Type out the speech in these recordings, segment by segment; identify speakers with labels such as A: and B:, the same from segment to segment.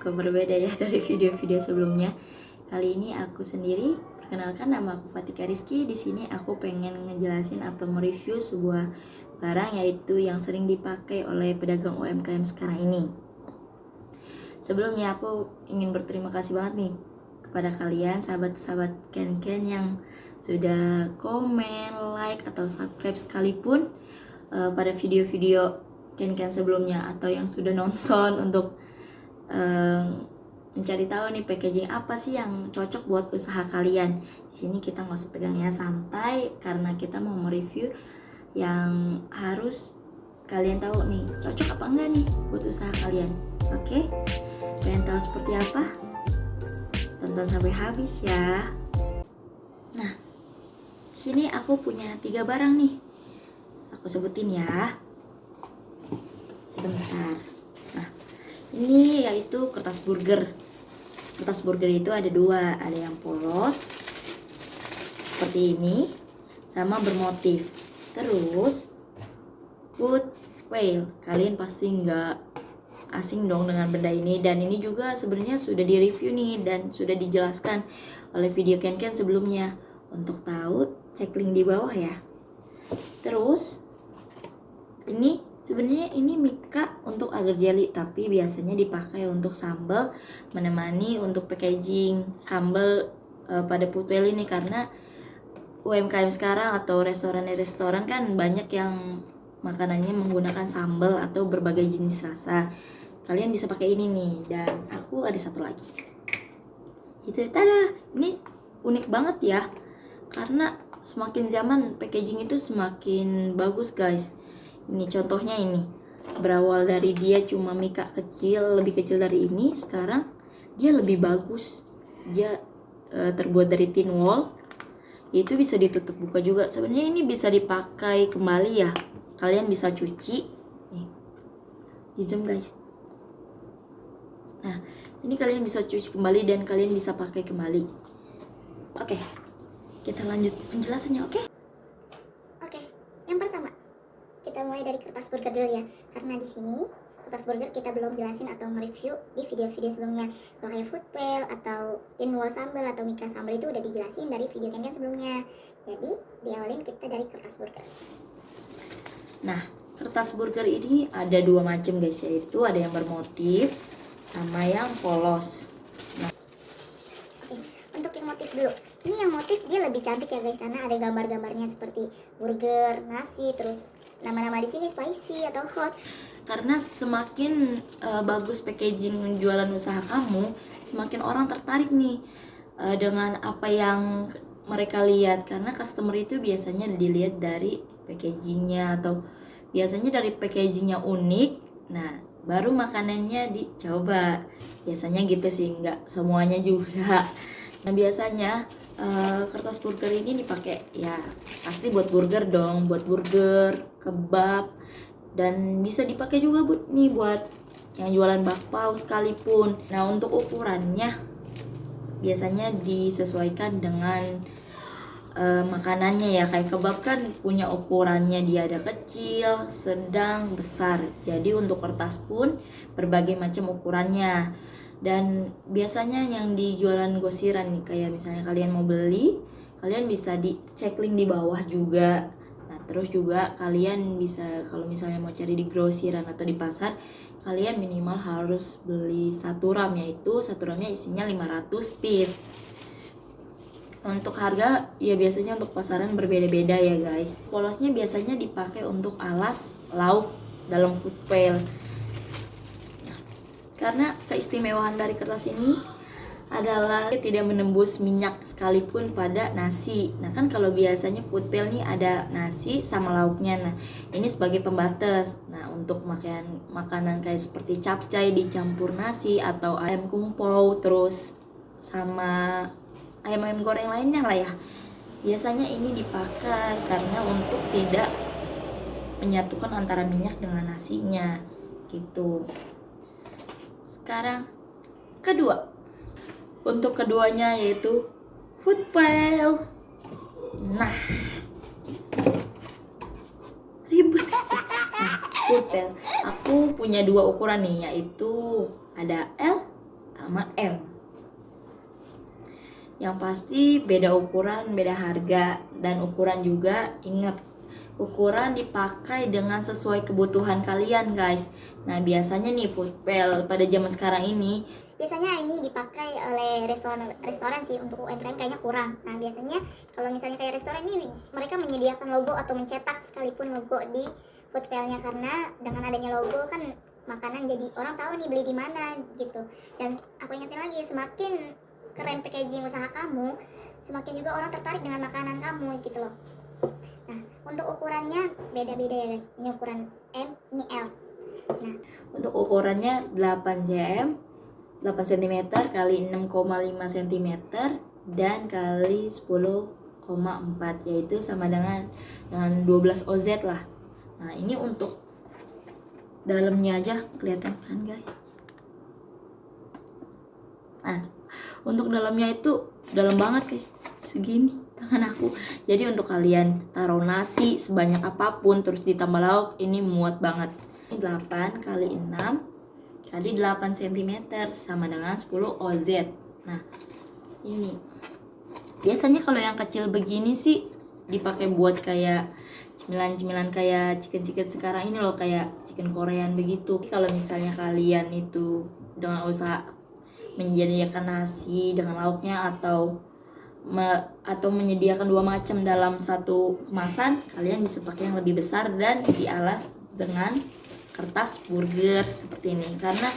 A: agak berbeda ya dari video-video sebelumnya. Kali ini aku sendiri. Perkenalkan, nama aku Fatika Rizky. Di sini aku pengen ngejelasin atau mereview sebuah barang, yaitu yang sering dipakai oleh pedagang UMKM sekarang ini. Sebelumnya aku ingin berterima kasih banget nih kepada kalian sahabat-sahabat Ken yang sudah komen, like, atau subscribe sekalipun pada video-video Ken sebelumnya, atau yang sudah nonton untuk mencari tahu nih packaging apa sih yang cocok buat usaha kalian. Di sini kita nggak usah tegang ya, santai, karena kita mau mereview yang harus kalian tahu nih cocok apa enggak nih buat usaha kalian. Oke? Pengen tahu seperti apa? Tonton sampai habis ya. Nah, di sini aku punya 3 barang nih. Aku sebutin ya. Sebentar. Nah, ini yaitu kertas burger. Kertas burger itu ada 2, ada yang polos seperti ini, sama bermotif. Terus food whale, kalian pasti nggak asing dong dengan benda ini, dan ini juga sebenarnya sudah direview nih dan sudah dijelaskan oleh video Ken sebelumnya. Untuk tahu, cek link di bawah ya. Terus ini sebenarnya ini mika untuk agar jelly, tapi biasanya dipakai untuk sambal, menemani untuk packaging sambal pada foodwell ini, karena UMKM sekarang atau restoran kan banyak yang makanannya menggunakan sambal atau berbagai jenis rasa. Kalian bisa pakai ini nih, dan aku ada satu lagi. Itu tada, ini unik banget ya, karena semakin zaman packaging itu semakin bagus guys. Ini contohnya, ini berawal dari dia cuma mika kecil, lebih kecil dari ini, sekarang dia lebih bagus. Dia terbuat dari tin wall, itu bisa ditutup buka juga. Sebenarnya ini bisa dipakai kembali ya, kalian bisa cuci nih, di zoom guys. Nah, ini kalian bisa cuci kembali dan kalian bisa pakai kembali. Oke, kita lanjut penjelasannya. Oke,
B: yang pertama kita mulai dari kertas burger dulu ya, karena di sini kertas burger kita belum jelasin atau mereview di video-video sebelumnya. Kalau kayak food whale atau tin wall sambal atau mika sambal itu udah dijelasin dari video Ken sebelumnya. Jadi diawalin kita dari kertas burger.
A: Nah, kertas burger ini ada 2 macam guys, yaitu ada yang bermotif sama yang polos. Nah,
B: Oke, untuk yang motif dulu. Ini yang motif dia lebih cantik ya guys, karena ada gambar-gambarnya seperti burger, nasi, terus nama-nama di sini spicy atau hot.
A: karena semakin bagus packaging jualan usaha kamu, semakin orang tertarik nih dengan apa yang mereka lihat, karena customer itu biasanya dilihat dari packagingnya, atau biasanya dari packagingnya unik, nah baru makanannya dicoba. Biasanya gitu sih, nggak semuanya juga. Nah, biasanya kertas burger ini dipakai ya pasti buat burger dong, buat burger, kebab, dan bisa dipakai juga buat yang jualan bakpao sekalipun. Nah, untuk ukurannya biasanya disesuaikan dengan makanannya ya. Kayak kebab kan punya ukurannya, dia ada kecil, sedang, besar. Jadi untuk kertas pun berbagai macam ukurannya. Dan biasanya yang di jualan grosiran nih, kayak misalnya kalian mau beli, kalian bisa dicek link di bawah juga. Nah, terus juga kalian bisa, kalau misalnya mau cari di grosiran atau di pasar, kalian minimal harus beli 1 ram, yaitu 1 ramnya isinya 500 piece. Untuk harga ya biasanya untuk pasaran berbeda-beda ya guys. Polosnya biasanya dipakai untuk alas lauk dalam food whale. Karena keistimewaan dari kertas ini adalah tidak menembus minyak sekalipun pada nasi. Nah, kan kalau biasanya food whale nih ada nasi sama lauknya. Nah, ini sebagai pembatas. Nah, untuk makanan kayak seperti capcay dicampur nasi, atau ayam kumpau, terus sama ayam-ayam goreng lainnya lah ya, biasanya ini dipakai karena untuk tidak menyatukan antara minyak dengan nasinya gitu. Sekarang kedua, untuk keduanya yaitu food whale. Nah, ribet. Food whale, aku punya 2 ukuran nih, yaitu ada L sama M. Yang pasti beda ukuran, beda harga, dan ukuran juga ingat, ukuran dipakai dengan sesuai kebutuhan kalian guys. Nah biasanya nih Foodpal pada zaman sekarang ini
B: biasanya ini dipakai oleh restoran sih, untuk UMKM kayaknya kurang. Nah biasanya kalau misalnya kayak restoran ini mereka menyediakan logo atau mencetak sekalipun logo di Foodpal-nya, karena dengan adanya logo kan makanan jadi orang tahu nih beli di mana gitu. Dan aku ingetin lagi, semakin keren packaging usaha kamu, semakin juga orang tertarik dengan makanan kamu gitu loh. Nah untuk ukurannya beda-beda ya guys, ini ukuran M, ini L. Nah
A: untuk ukurannya 8 cm, 8 cm kali 6,5 cm dan kali 10,4, yaitu sama dengan 12 OZ lah. Nah ini untuk dalamnya aja kelihatan kan guys. Nah untuk dalamnya itu dalam banget guys, segini tangan aku. Jadi untuk kalian taruh nasi sebanyak apapun terus ditambah lauk, ini muat banget. 8 kali 6 kali 8 cm sama dengan 10 OZ. Nah ini biasanya kalau yang kecil begini sih dipakai buat kayak cemilan-cemilan kayak chicken sekarang ini loh, kayak chicken Korean begitu. Kalau misalnya kalian itu dengan usaha menyediakan nasi dengan lauknya atau menyediakan 2 macam dalam satu kemasan, kalian bisa pakai yang lebih besar dan dialas dengan kertas burger seperti ini. Karena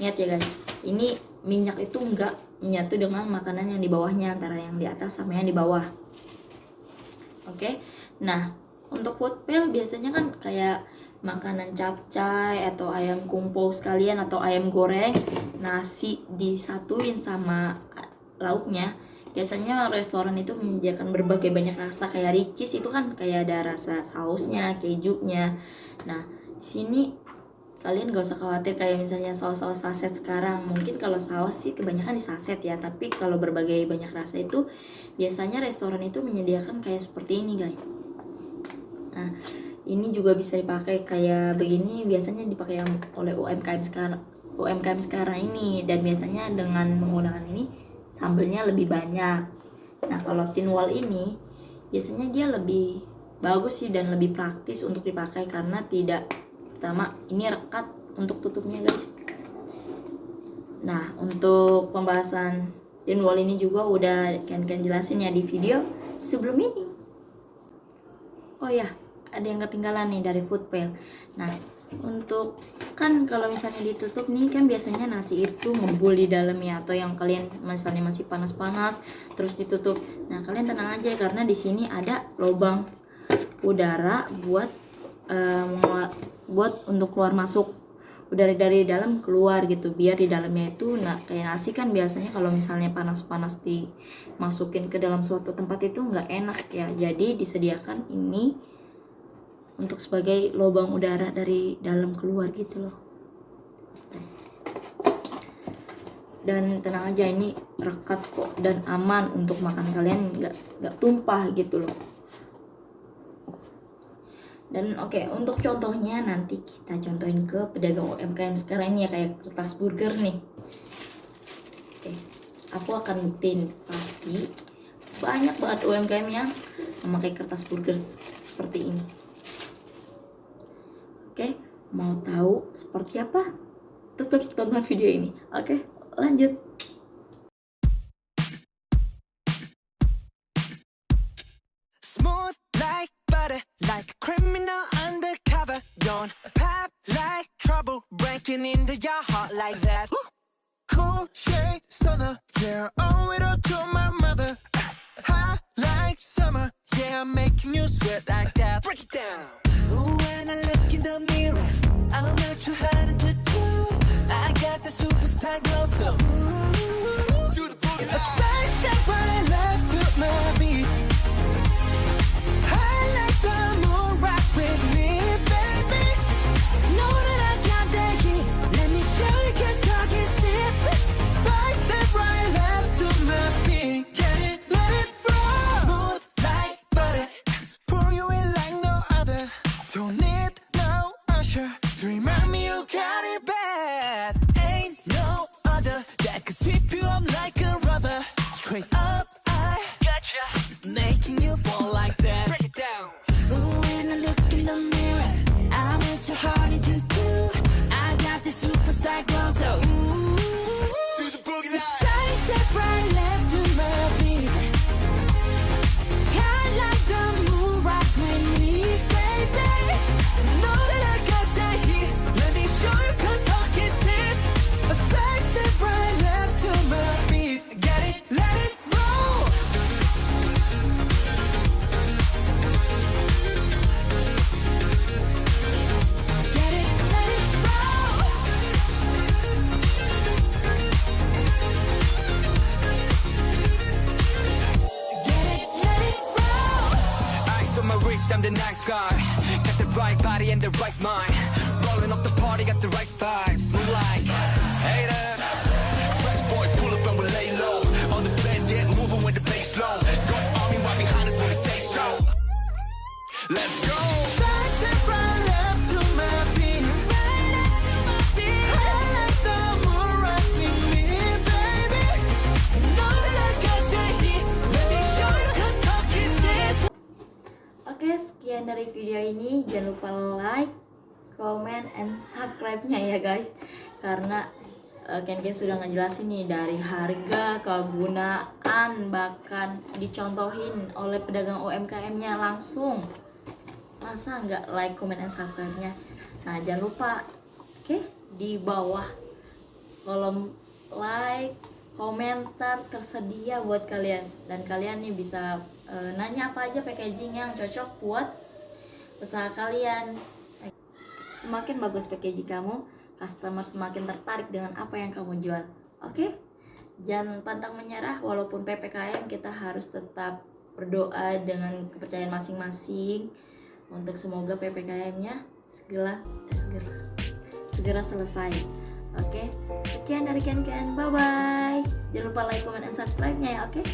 A: ingat ya guys, ini minyak itu enggak menyatu dengan makanan yang di bawahnya, antara yang di atas sama yang di bawah. Oke. Nah untuk Foodpal biasanya kan kayak makanan capcay atau ayam kumpul sekalian atau ayam goreng, nasi disatuin sama lauknya. Biasanya restoran itu menyediakan berbagai banyak rasa, kayak Ricis itu kan kayak ada rasa sausnya, kejunya. Nah sini kalian gak usah khawatir kayak misalnya saus-saus saset sekarang. Mungkin kalau saus sih kebanyakan di saset ya, tapi kalau berbagai banyak rasa itu biasanya restoran itu menyediakan kayak seperti ini guys. Nah ini juga bisa dipakai kayak begini, biasanya dipakai oleh UMKM sekarang ini, dan biasanya dengan menggunakan ini sambelnya lebih banyak. Nah kalau tin wall ini biasanya dia lebih bagus sih dan lebih praktis untuk dipakai karena tidak, pertama ini rekat untuk tutupnya guys. Nah untuk pembahasan tin wall ini juga udah kan jelasin ya di video sebelum ini. Oh ya, ada yang ketinggalan nih dari Foodpal. Nah untuk kan kalau misalnya ditutup nih kan biasanya nasi itu ngebul di dalamnya, atau yang kalian misalnya masih panas-panas terus ditutup. Nah kalian tenang aja karena di sini ada lubang udara buat untuk keluar masuk udara dari dalam keluar gitu, biar di dalamnya itu kayak nasi kan biasanya kalau misalnya panas-panas dimasukin ke dalam suatu tempat itu nggak enak ya. Jadi disediakan ini untuk sebagai lubang udara dari dalam keluar gitu loh. Dan tenang aja, ini rekat kok dan aman untuk makan kalian, nggak tumpah gitu loh. Dan oke, untuk contohnya nanti kita contohin ke pedagang UMKM sekarang ini ya, kayak kertas burger nih. Oke, aku akan buktiin pasti banyak banget UMKM yang memakai kertas burger seperti ini. Oke, mau tahu seperti apa? Tetap tonton video ini. Oke, lanjut.
C: Smooth like butter, like a criminal undercover. Don't pop like trouble, breaking into your heart like that. Cool shade stunner, yeah, owe it all to my mother. Hot like summer, yeah, I'm making you sweat like that. Break it down. Ooh, when I look in the mirror, I'm not too hard to do. I got the superstar glow, so ooh, do the boogie. A side step right left to my beat. I like the moon rock with me, baby. Know that I got that heat. Let me show you, 'cause talking shit. Side step right left to my beat. Get it, let it roll. Smooth like butter, pour you in like no other. Don't need no usher to remind me you got it bad. Ain't no other that could sky. Got the right body and the right mind. Rolling up the party, got the right vibes. Move like haters. Fresh boy, pull up and we lay low. All the players get moving with the bass low. Got army right behind us when we say so. Let's go. Side step right left to my beat. I like the moon right with me, baby. Know that I got the heat. Let me show you 'cause talk is cheap.
A: Oke, sekian dari video ini. Jangan lupa like, comment, and subscribe-nya ya guys. Karena Ken sudah ngejelasin nih dari harga, kegunaan, bahkan dicontohin oleh pedagang UMKM-nya langsung. Masa nggak like, comment, and subscribe-nya? Nah, jangan lupa, oke, di bawah kolom like, komentar tersedia buat kalian. Dan kalian nih bisa nanya apa aja packaging yang cocok buat usaha kalian. Semakin bagus packaging kamu, customer semakin tertarik dengan apa yang kamu jual. Oke? Jangan pantang menyerah, walaupun PPKM kita harus tetap berdoa dengan kepercayaan masing-masing untuk semoga PPKM-nya segera selesai. Oke? Sekian dari Ken. Bye bye. Jangan lupa like, comment, and subscribe-nya ya, oke?